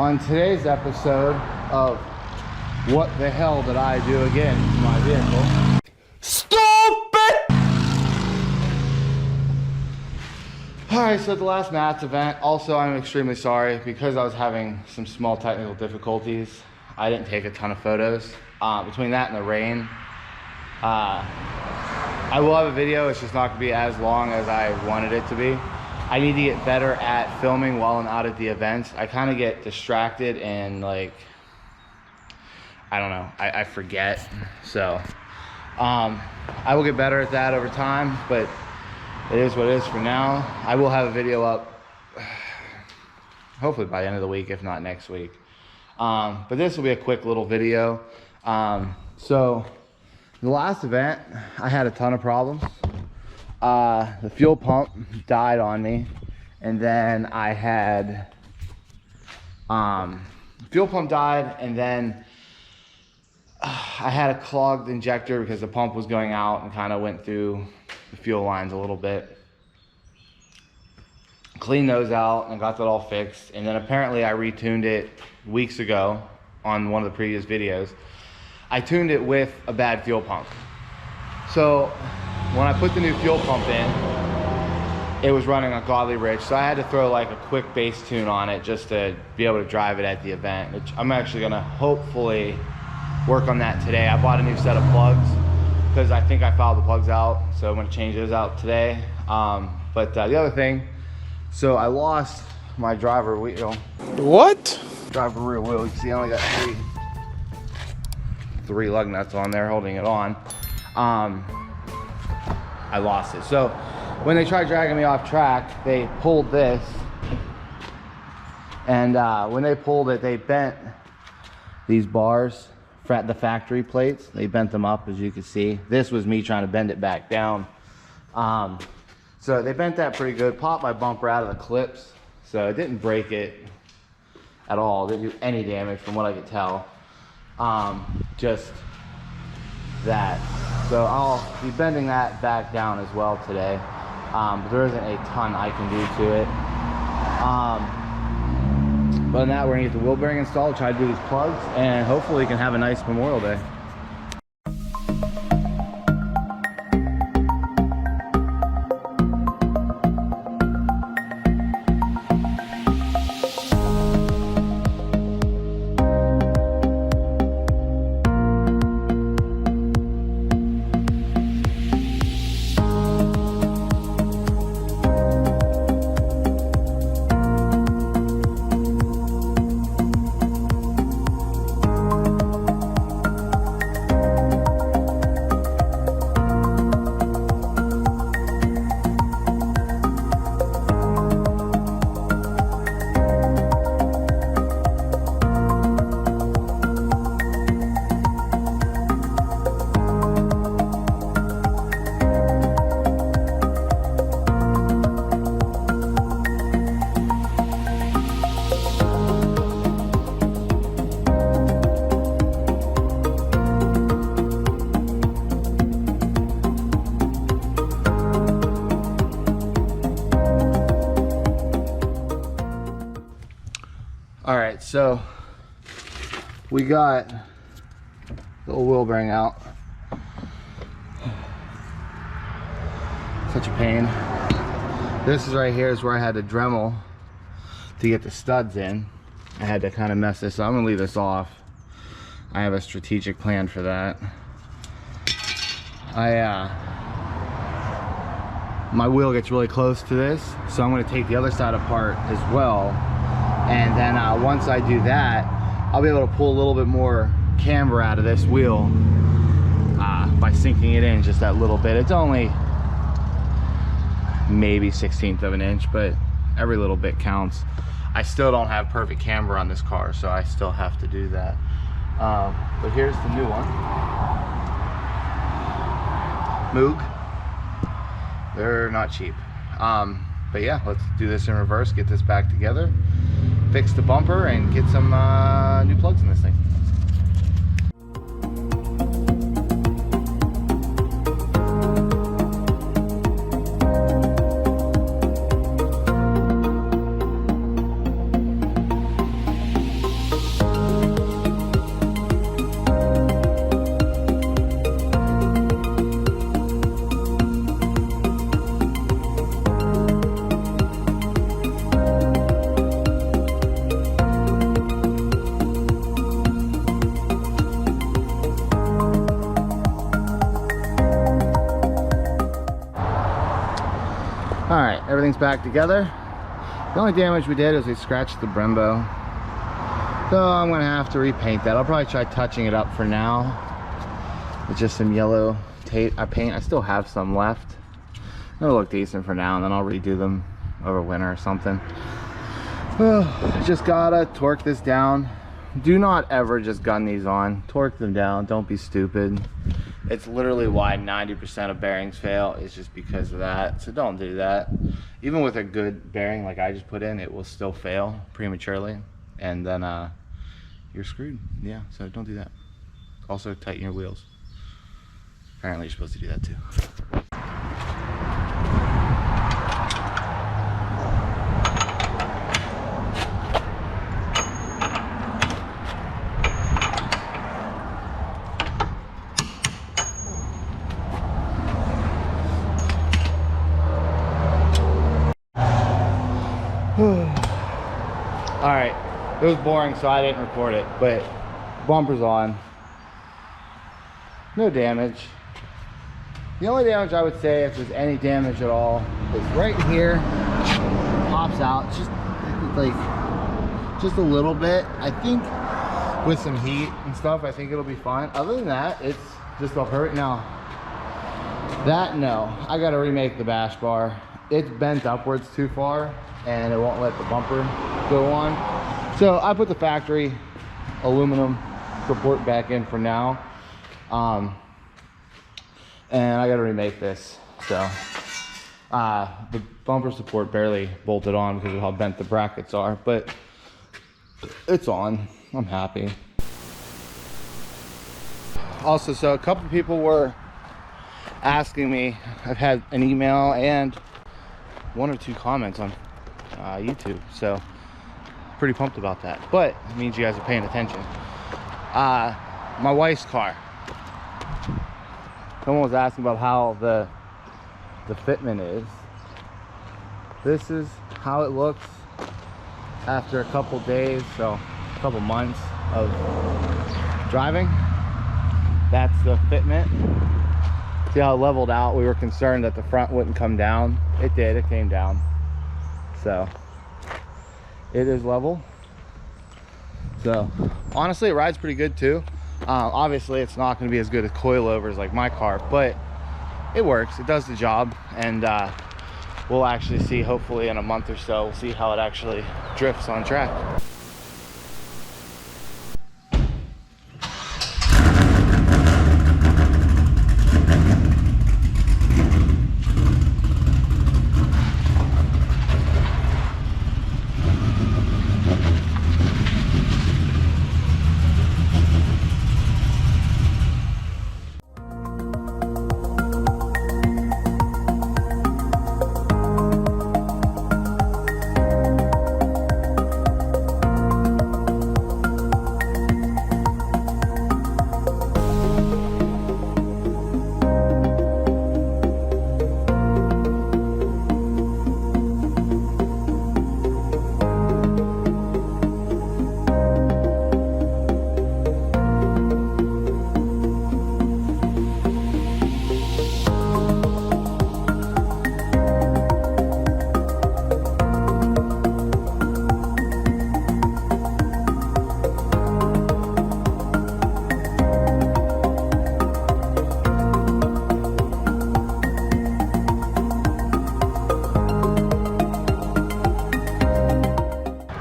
On today's episode of What the Hell Did I Do Again to My Vehicle? Stupid! Alright, so at the last Mats event, also I'm extremely sorry because I was having some small technical difficulties. I didn't take a ton of photos. Between that and the rain, I will have a video. It's just not going to be as long as I wanted it to be. I need to get better at filming while I'm out at the events. I kind of get distracted and like, I don't know, I forget. So I will get better at that over time, but it is what it is for now. I will have a video up hopefully by the end of the week, if not next week. But this will be a quick little video. So the last event, I had a ton of problems. The fuel pump died on me, and then I had fuel pump died, and then I had a clogged injector because the pump was going out and kind of went through the fuel lines a little bit. Cleaned those out and got that all fixed, and then apparently I retuned it weeks ago on one of the previous videos. I tuned it with a bad fuel pump. So when I put the new fuel pump in, it was running ungodly rich, so I had to throw like a quick base tune on it just to be able to drive it at the event, which I'm actually gonna hopefully work on that today. I bought a new set of plugs because I think I fouled the plugs out, so I'm gonna change those out today. But the other thing, so I lost my driver wheel. What? Driver rear wheel. You can see I only got three lug nuts on there holding it on. I lost it. So when they tried dragging me off track, they pulled this, and when they pulled it, they bent these bars, the factory plates. They bent them up, as you can see. This was me trying to bend it back down. So they bent that pretty good, popped my bumper out of the clips, so it didn't break it at all. It didn't do any damage from what I could tell. Just that. So I'll be bending that back down as well today. But there isn't a ton I can do to it. But other than that, we're gonna get the wheel bearing installed, try to do these plugs, and hopefully we can have a nice Memorial Day. All right, so we got the little wheel bearing out. Such a pain. This is right here is where I had to Dremel to get the studs in. I had to kind of mess this up. I'm gonna leave this off. I have a strategic plan for that. My wheel gets really close to this, so I'm gonna take the other side apart as well. And then once I do that, I'll be able to pull a little bit more camber out of this wheel by sinking it in just that little bit. It's only maybe 1/16 of an inch, but every little bit counts. I still don't have perfect camber on this car, so I still have to do that. But here's the new one. Moog. They're not cheap. But yeah, let's do this in reverse, get this back together, fix the bumper, and get some new plugs in this thing. everything's back together. The only damage we did is we scratched the Brembo. So I'm gonna have to repaint that. I'll probably try touching it up for now with just some yellow tape. I still have some left. It'll look decent for now, and then I'll redo them over winter or something. Just gotta torque this down. Do not ever just gun these on. Torque them down. Don't be stupid. It's literally why 90% of bearings fail, is just because of that. So don't do that. Even with a good bearing like I just put in, it will still fail prematurely, and then you're screwed. Yeah, so don't do that. Also tighten your wheels. Apparently you're supposed to do that too. All right, it was boring, so I didn't record it, but bumper's on. No damage. The only damage I would say, if there's any damage at all, is right here. Pops out, just a little bit. I think with some heat and stuff, I think it'll be fine. Other than that, it's just a hurt. Now, that, no, I gotta remake the bash bar. It's bent upwards too far, and it won't let the bumper go on. So I put the factory aluminum support back in for now. And I gotta remake this. So the bumper support barely bolted on because of how bent the brackets are, but it's on. I'm happy. Also, so a couple people were asking me, I've had an email and 1 or 2 comments on YouTube, so pretty pumped about that. But it means you guys are paying attention. My wife's car. Someone was asking about how the fitment is. This is how it looks after a couple days, so a couple months of driving. That's the fitment. See how it leveled out? We were concerned that the front wouldn't come down. It did, it came down. So it is level. So honestly, it rides pretty good too. Obviously it's not going to be as good as coilovers like my car, but it works, it does the job. And we'll actually see, hopefully in a month or so, we'll see how it actually drifts on track.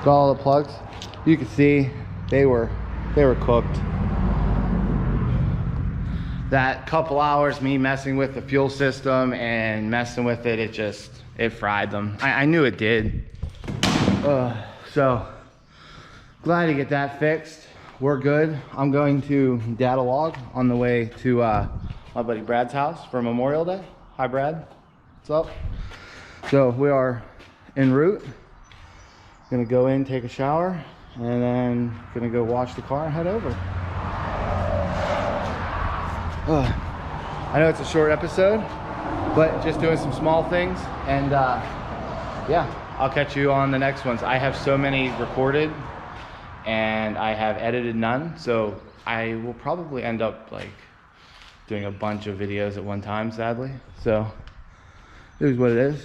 Got all the plugs. You can see they were cooked. That couple hours me messing with the fuel system and messing with it, it fried them. I knew it did. So glad to get that fixed. We're good. I'm going to data log on the way to my buddy Brad's house for Memorial Day. Hi Brad, what's up? So we are en route. Gonna go in, take a shower, and then gonna go wash the car and head over. I know it's a short episode, but just doing some small things, and yeah, I'll catch you on the next ones. I have so many recorded and I have edited none, so I will probably end up like doing a bunch of videos at one time, sadly. So it is what it is.